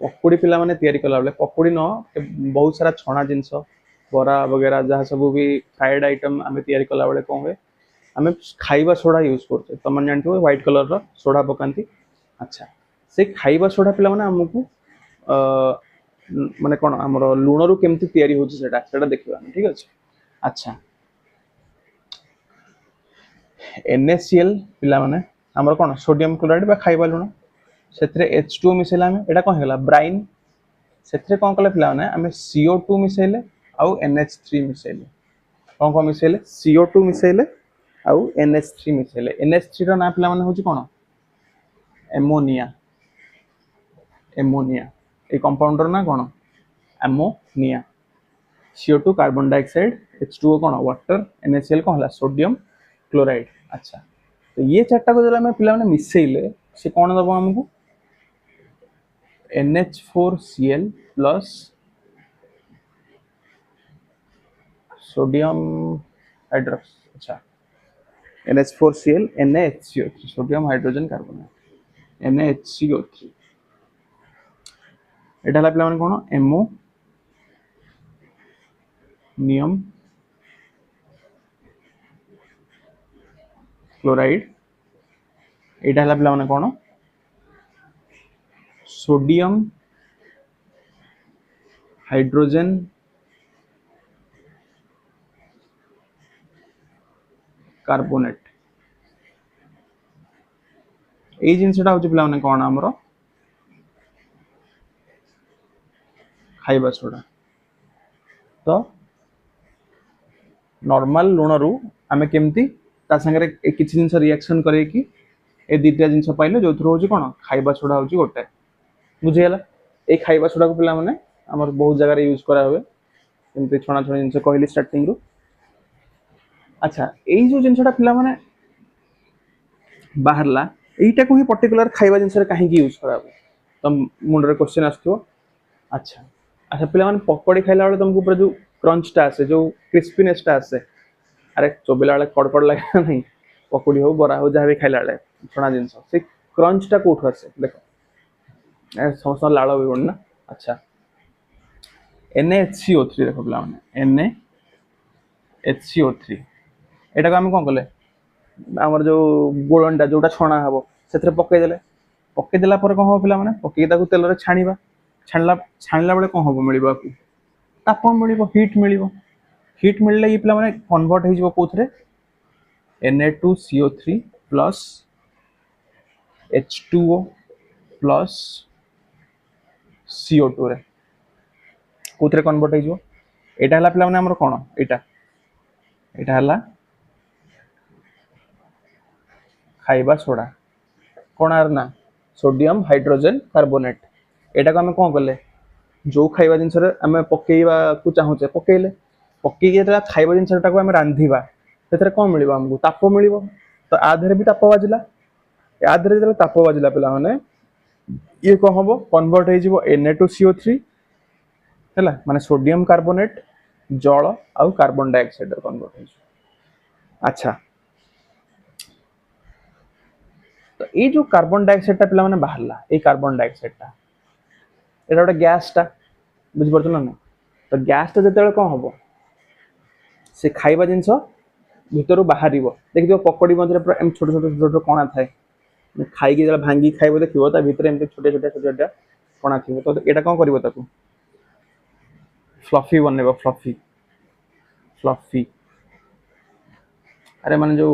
पकोड़ी पिला माने तैयारी कला बेले पकोड़ी न बहुत सारा छणा जिनस बरा वगैरह जहाँ सब भी फ्राइड आइटम आम तैयारी कला बेले कौन हुए आम खाइबा सोडा यूज करते तुम जानते व्हाइट कलर सोडा पकाती अच्छा से खाइबा सोडा पिला माने हमको माने कौन आमर लुण रु केमती तैयारी होची सेटा देखिबा ठीक अच्छे अच्छा NaCl पिला माने आमर कौन सोडियम क्लोराइड बा खाइबा लुण से H2O मिसेला एटा कौन है ब्राइन से कौन कले पिला माने आम CO2 मिसेले आउ NH3 मिसेले कौन कौन मिसेले CO2 मिसेले आउ NH3 मिसेले NH3 रो ना पिला माने होची कौन एमोनिया एमोनिया ए कंपाउंडर ना कौन ammonia CO2 carbon dioxide H2O कौन वाटर NaCl कौन है सोडियम क्लोराइड अच्छा तो ये चार्टा को जब पिला माने मिसेइले से कौन दबो हमको NH4Cl प्लस सोडियम हाइड्रोक्स अच्छा NH4Cl NaHCO3 sodium hydrogen carbonate NaHCO3 एटा हला पिला माने कोन एमोनियम क्लोराइड एटा हला पिला माने कोन सोडियम हाइड्रोजन कार्बोनेट ए जिनसटा होची पिला माने कोन हमरो खाइबा सोडा तो नॉर्मल लुण रु आमे केमती ता संगे किछि जिंस रिएक्शन करे कि ए दिटा जिंस पाइले जो थ्रो होची कोन खाइबा सोडा होची गोटे बुझियला ए खाइबा सोडा को पिला माने हमर बहुत जगह रे यूज करा हुए केमती छणा छणा जिंस कहली स्टार्टिंग रु अच्छा एई जो जिंसटा पिला माने बाहरला एटा को ही पर्टिकुलर खाइबा जिंस रे काहे की यूज करा हुए तो मुंड रे क्वेश्चन आस्थो अच्छा अच्छा पिला माने पकोड़ी खाइला वाले तुमको ऊपर जो क्रंच टा आसे जो क्रिस्पीनेस टा आसे अरे चोबिला वाले कड़कड़ लगे नहीं पकोड़ी हो बरा हो जहाँ भी खाइला वाले छणा जिंस से क्रंच टा कोठो आसे देखो समस्त लाड़ भी ना अच्छा NaHCO3 देखो पिला माने NaHCO3 एटा को हम कौन कले आमर जो गोलंडा जोटा छणा हबो सेथरे पक्के देला पर कौन हो पिला माने पक्के ताकू तेल रे छाणीबा छाणला बेले कौन हबो मिलिबा को ताप मिलिबो हीट मिलले ये पिला माने कन्वर्ट हो जिवो कोथरे Na2CO3 plus H2O plus CO2 रे कोथरे कन्वर्ट हो जिवो एटा हला पिला माने हमर कोन एटा हला खाइबा सोडा कोन आर ना सोडियम हाइड्रोजन कार्बोनेट एटा को हम कोन करले जो खाइबा जिंस रे हम पकेइबा को चाहूचे पकेइले पकेइ जेता खाइबा जिंस टा को हम रांधीबा सेतरे कोन मिलिबा हमको ताप मिलिबो तो आधरे भी ताप बाजिला आधरे जले ताप बाजिला पिला माने ये को हबो कन्वर्ट हो जिवो Na2CO3 हैला माने सोडियम कार्बोनेट जल आ कार्बन डाइऑक्साइड कन्वर्ट हो अच्छा तो ये जो कार्बन डाइऑक्साइड टा पिला माने बाहरला ए कार्बन डाइऑक्साइड टा एटा गोटे गैस टा बुझ पड़छ ना तो गैस टा जते कोन हबो से खाइबा जिंस भीतर बाहर देखिए पकोड़ी मध्य पूरा एम छोट छोट छोट कणा थाए खाई जब भांगी खाइब देखिए ता भीतर एम छोटे छोटे छोटे कणा थी तो यहाँ कौन कर फ्लफी बनइब फ्लफी फ्लफी अरे माने जो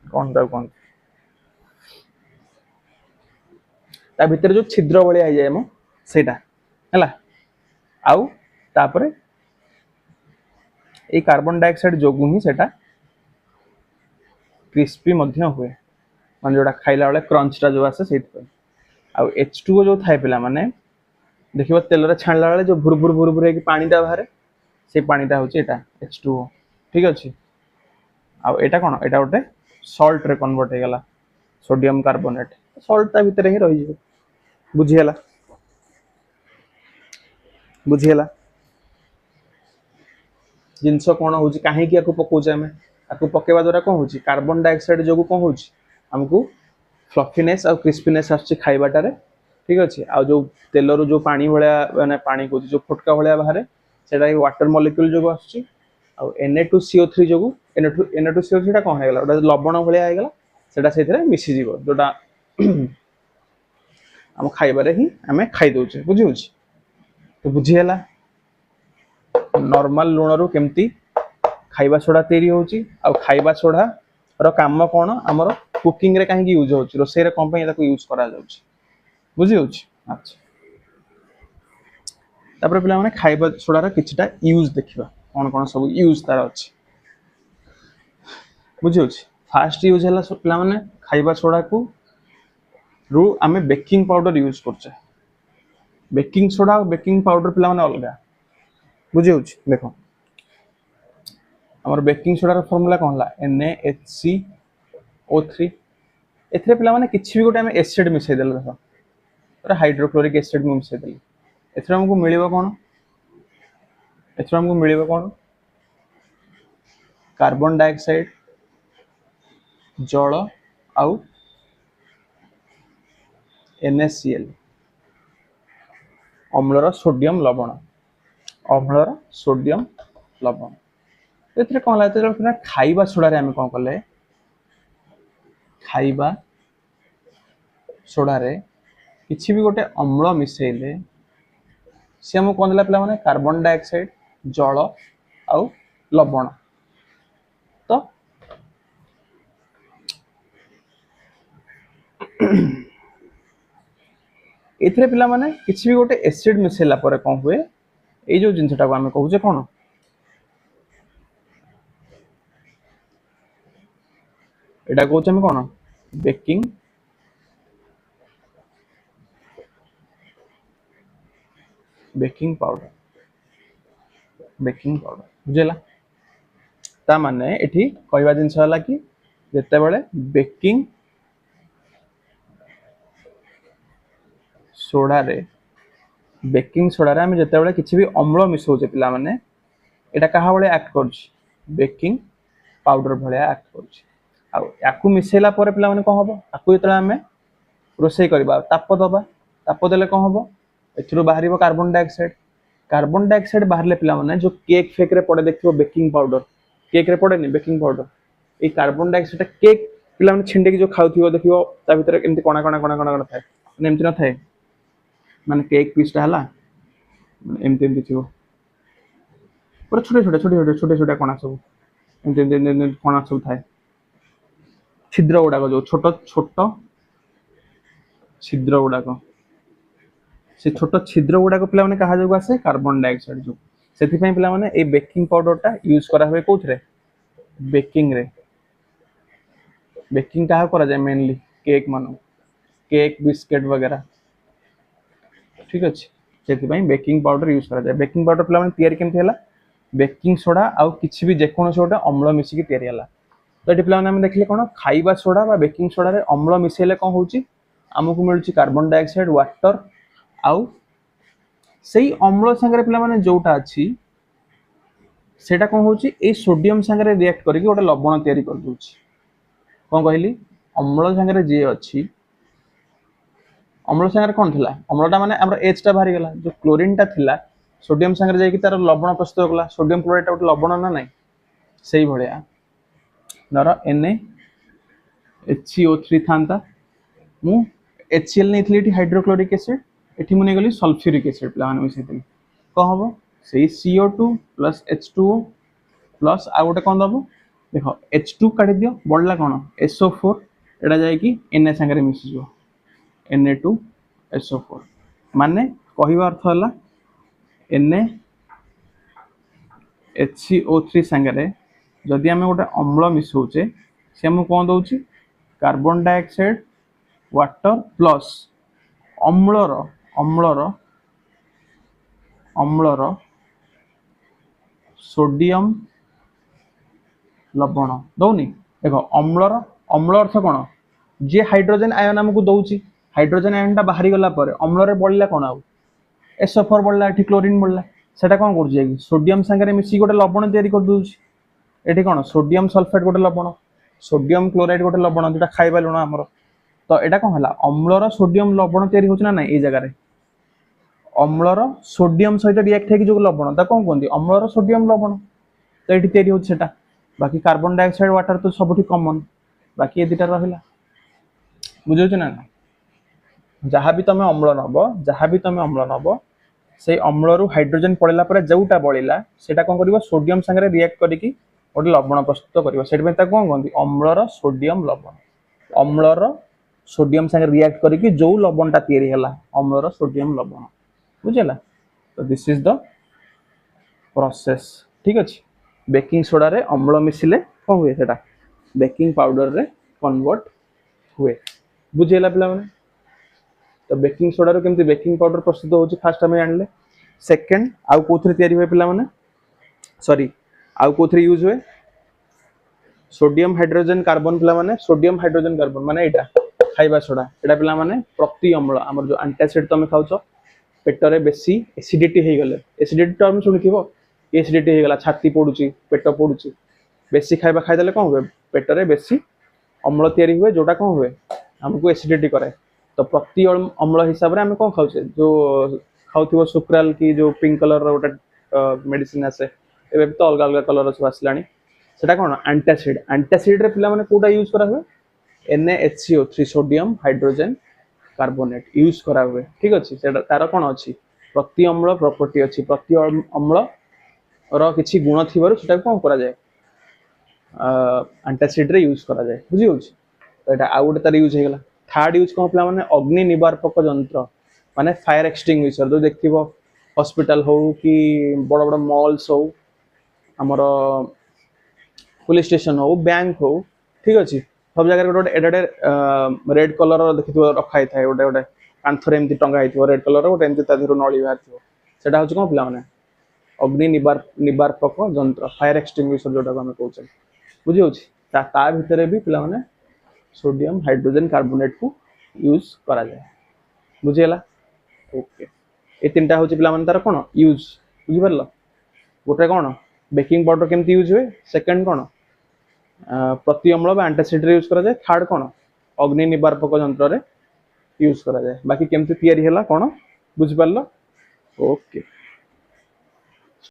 कौन कौन ता भीतर जो छिद्र भाया हो जाए मो सेटा है आउ तापरे ये कार्बन डाइऑक्साइड जोगु ही सेटा क्रिस्पी मध्य हुए मान जोड़ा खाइला बेले क्रंचटा जो आसे से आउ H2O जो थाए पिला माने देखिबो तेल रे छाणला बेले जो भुर भुर के पानीटा बाहर से पानीटा होची एटा H2O ठीक अछि आउ एटा कोन एटा गोटे सॉल्ट रे कन्वर्ट हे गला सोडियम कार्बोनेट सॉल्ट ता भीतर ही रहि जिवो बुझियला जिनस कौन हो कहीं पकाउे आम आपको पकेवा द्वारा कौन हो कार्बन डाइऑक्साइड जो कौन हो हमको फ्लफीनेस और क्रिस्पीनेस आसछि खाइबाटारे ठीक अच्छे आ जो तेल रू जो पानी भाया माने पानी को जो फुटका भाया बाहर सेटा वाटर मॉलिक्यूल जो आसुची आ Na2CO3 जो Na2CO3 कौन है गला लवण भाया है गला सेटा सेथिरे मिसी जीवो जोटा हम खाइबारे ही आमे खाइ दउचे बुझी होची तो बुझी हला नॉर्मल लूण रू केमती खाइबा सोडा तैयारी होची आ खाइबा सोडा रो काम कोन हमर कुकिंग रे काहे की यूज होची रोसई रे कोन पे ताको यूज करा जाउची बुझी होची अच्छा तापर पिला माने खाइबा सोडा रा किछटा यूज देखिबा कोन कोन सब यूज तार अछि बुझी होची फास्ट यूज हला पिला माने खाइबा सोडा को रू आमे बेकिंग पाउडर यूज करछे बेकिंग सोडा और बेकिंग पाउडर पिला माने अलगा बुझी होची देखो हमर बेकिंग सोडा रा फार्मूला कोन हला NaHCO3 एथरे पिला माने किछि भी गोटे हम एसिड मिसै देला देखो और हाइड्रोक्लोरिक एसिड में मिसै देला एथरे हमको मिलिबो कोन एथरे हमको मिलिबो कोन कार्बन डाइऑक्साइड जल आउ NaCl अम्लर सोडियम लवण अम्लर सोडियम लवण एथरे कोन ला एथरे खाइबा सोडा रे हम कोन करले खाइबा सोडा रे किछि भी गोटे अम्ल मिसेले से हम कोन देला पिला माने कार्बन डाइऑक्साइड जल आउ लवण तो एथरे पिला माने किछि भी गोटे एसिड मिसेला परे कोन हुए ए जो जिंसटा को हम कहूजे कोन एटा कहूचे हम कोन बेकिंग पाउडर बुझेला ता माने एठी कहवा जिंस हला कि जते बेले बेकिंग सोडा रे हम जते बेले किछि भी अम्ल मिसौचे पिला माने एटा कहा बेले एक्ट करछि बेकिंग पाउडर भलिया एक्ट करछि आ याकू मिसेला परे पिला माने कोन हबो याकू जते हमें रोसई करबा ताप देले कोन हबो एथिरो बाहरिबो कार्बन डाइऑक्साइड बाहरले पिला माने जो केक फेक रे पड़े देखिबो बेकिंग पाउडर केक रे पड़ेनी बेकिंग पाउडर ए कार्बन डाइऑक्साइड केक पिला माने छिंडे की जो खाउथिबो देखिबो ता भीतर एमती कोना थाए माने एमती न थाए माने केक पीसटा हला एमती थिबो पूरा छोटे कोना सब एमती कोना सब थाए छिद्र गुडा जो छोट छिद्र गुडा से छोट छिद्र गुडा पिला माने कहा जो आसे कार्बन डाइऑक्साइड जो सेथि पई पिला माने ए बेकिंग पाउडर टा यूज करा होय कोथरे बेकिंग कहा करा जाय मेनली केक बिस्किट वगैरह ठीक अछि सेथि पई बेकिंग पाउडर यूज करा जाय बेकिंग पाउडर पिला माने तयारी केमथि हला बेकिंग सोडा आ किछि भी जेकोनो सोडा अम्ल मिसी के तयारी हला तो एटी पिला माने हम देखले कोन खाइबा सोडा बा बेकिंग सोडा रे अम्ल मिसेले कोन होउची हमकु मिलुची कार्बन डाइऑक्साइड वाटर आउ सेही अम्ल संगे पिला माने जोटा अछि सेटा कोन होउची ए सोडियम संगे रिएक्ट करिक गोटे लवण तयारी कर दोउची कोन कहली अम्ल संगे जे अछि अम्ल संगे कोन थिला अम्लटा माने हमर H टा बाहरी गेला जो क्लोरीन टा थिला सोडियम संगे जाई कि तार लवण प्रस्तुत होला सोडियम क्लोराइड टा लवण ना नै सेही भलिया नर NaHCO3 थांता मु HCl नै थिली हाइड्रोक्लोरिक एसिड एठी मुने गली सल्फ्यूरिक एसिड प्ला माने मिसेतिली को हबो सेही CO2 + H2O प्लस आ गोटे कोन दबो देखो H2 काटी दियो बडला कोन SO4 एडा जाय कि Na संगे मिसि जो Na2SO4 माने कहिबा अर्थ हला NaHCO3 संगे जदि आमे गोटे अम्ल मिसौचे से हम कोन दउची कार्बन डाइऑक्साइड वाटर प्लस अम्लर सोडियम लवण दौनी देखो अम्ल अर्थ कोन जे हाइड्रोजन आयन हमकु दउची हाइड्रोजन आयन टा बाहरी गला पर अम्ल रे बडला कोन आउ SO4 बडला एठी क्लोरीन बडला सेटा कोन करछ कि सोडियम संगे मिसी गोटे लवण तयारी कर दोउची एठी कोन सोडियम सल्फेट गोटे लवण सोडियम क्लोराइड गोटे लवण जेटा खाइबा लुण हमर तो एटा कौन हला अम्लर सोडियम लवण तैयारी होछ ना ना ए जगह रे अम्लर सोडियम सहित रिएक्ट है कि जो लवण ता कौन कहंदी अम्लर सोडियम लवण तो एठी तैयारी होछ सेटा बाकी कार्बन डाइऑक्साइड वाटर तो सबठी कॉमन बाकी ए दिटा रहिला बुझौ छ ना जहाँ भी तुम अम्ल नब से अम्ल रु हाइड्रोजन पड़ेला पर जोटा बळिला सेटा कोन करिवो सोडियम संगे रिएक्ट करिकि गोटे लवण प्रस्तुत करिवो सेट में ता कोन कहंदी अम्लर सोडियम लवण अम्लर सोडियम संगे रिएक्ट करिकि जो लवणटा तयारी हला अम्लर सोडियम लवण बुझेला तो दिस इज द प्रोसेस ठीक अछि बेकिंग सोडा रे अम्ल मिसिले कोन हुए सेटा बेकिंग पाउडर रे कन्वर्ट हुए बुझेला पिला माने तो बेकिंग सोडा रो केमती बेकिंग पाउडर प्रस्तुत होची फास्ट हम जानले सेकंड आउ कोथरे तयारी हुए पिला माने सॉरी आउ कोथरे यूज हुए सोडियम हाइड्रोजन कार्बन पिला माने सोडियम हाइड्रोजन कार्बन माने एटा खाइबा सोडा एटा पिला माने प्रति अम्ल हमर जो एंटासिड तमे खाउछो पेटरे बेसी एसिडिटी हे गले एसिडिटी टर्म सुनिथिबो एसिडिटी हे गला छाती पडुची पेट पडुची बेसी खाइबा खाइ देले कोन हुए पेटरे बेसी अम्ल तयारी हुए जोटा कोन हुए हमको एसिडिटी करे तो प्रति अम्ल हिसाब रे हम कोन खाउछे जो खाउथिबो सुक्राल की जो पिंक कलर रो मेडिसिन आसे एबे तो अलग अलग कलर सब आसलानी सेटा कोन एंटासिड रे पिला माने कोटा यूज करा हुए NaHCO3 sodium hydrogen carbonate use करा हुए ठीक अछि सेटा तार कोन अछि प्रति अम्ल प्रॉपर्टी अछि प्रति अम्ल रो किछि गुण थिबारु सेटा कोन करा जाय एंटासिड रे यूज करा जाय बुझि होछि तो एटा आउट तार यूज हे गला थर्ड यूज कोन पिला माने अग्नि निवारक यंत्र माने फायर एक्सटिंग्विशर जो देखिबो हॉस्पिटल हो कि बड़ बड़ मॉल्स हो हमर पुलिस स्टेशन हो बैंक हो ठीक अछि सब जगह गोटे एडे रेड कलर देखिथिबो रखाई थाए गोटे गोटे कांथरे एमती टंगा हिथिबो रेड कलर गोटे एमती ता देहरु नळी बाहरथिबो सेटा होछ कोन पिला माने अग्नि निवारक यंत्र फायर एक्सटिंग्विशर जोटा हम कहउछे बुझि होछि ता भितरे भी पिला माने सोडियम हाइड्रोजन कार्बोनेट को यूज करा जाए बुझेला ओके ए तीनटा होछि पिला माने तार कोन यूज बुझि परलो गोटे कोन बेकिंग पाउडर केमती यूज हुए सेकंड कोन प्रति अम्ल बा एंटासिड रे यूज करा जाए थर्ड कोन अग्नि निवारक यंत्र रे यूज करा जाए बाकी केमती तयारी हला कोन बुझि परलो ओके